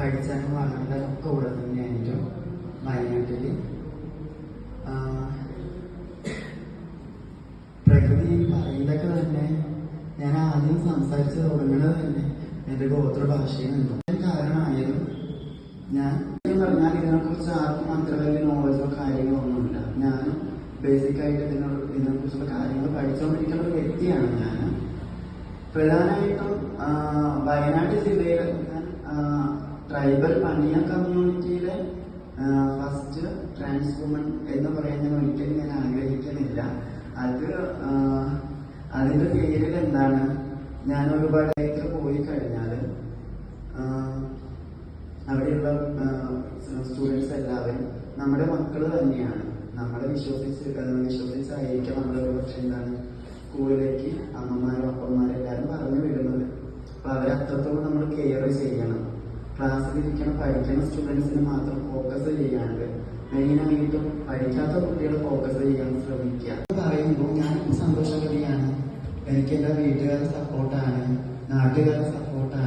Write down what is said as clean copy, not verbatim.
പഠിച്ചാലും വളർന്നതൊക്കെ ഇവിടെ തന്നെയായിരിക്കും വയനാട്ടിൽ. പ്രകൃതി പറയുന്നതൊക്കെ തന്നെ ഞാൻ ആദ്യം സംസാരിച്ച് തുടങ്ങുന്നത് തന്നെ എൻ്റെ ഗോത്രഭാഷയിലുണ്ടോ കാരണമായാലും ഞാൻ പറഞ്ഞാൽ ഇതിനെക്കുറിച്ച് ആർക്കും അത്ര വലിയ നോളജോ കാര്യങ്ങളോ ഒന്നുമില്ല. ഞാനും ബേസിക്കായിട്ട് ഇതിനെക്കുറിച്ചുള്ള കാര്യങ്ങൾ പഠിച്ചുകൊണ്ടിരിക്കുന്ന ഒരു വ്യക്തിയാണ്. ഞാൻ പ്രധാനമായിട്ടും വയനാട് ജില്ലയിൽ ട്രൈബൽ പണിയ കമ്മ്യൂണിറ്റിയിലെ ഫസ്റ്റ് ട്രാൻസ് വുമൺ എന്ന് പറയാൻ ഞാൻ ഒരിക്കലും ഞാൻ ആഗ്രഹിക്കുന്നില്ല. അതിന്റെ പേരിൽ എന്താണ്, ഞാൻ ഒരുപാട് പോയി കഴിഞ്ഞാൽ അവിടെയുള്ള സ്റ്റുഡൻസ് എല്ലാവരും നമ്മുടെ മക്കൾ തന്നെയാണ്. നമ്മളെ വിശ്വസിച്ചായിരിക്കും നമ്മളെ പക്ഷെ എന്താണ് സ്കൂളിലേക്ക് അമ്മമാരും അപ്പന്മാരും എല്ലാവരും പറഞ്ഞു വിടുന്നത്. അപ്പൊ അവരെ അത്രത്തോളം നമ്മൾ കെയർ ചെയ്യണം. ക്ലാസ്സിലിരിക്കണം പഠിക്കുന്ന സ്റ്റുഡൻസിന് മാത്രം ഫോക്കസ് ചെയ്യാണ്ട് മെയിനായിട്ടും പഠിക്കാത്ത കുട്ടികൾ ഫോക്കസ് ചെയ്യാൻ ശ്രമിക്കുക. പറയുമ്പോൾ ഞാൻ സന്തോഷവതിയാണ്. എനിക്ക് എൻ്റെ വീട്ടുകാരുടെ സപ്പോർട്ടാണ്, നാട്ടുകാരുടെ സപ്പോർട്ടാണ്.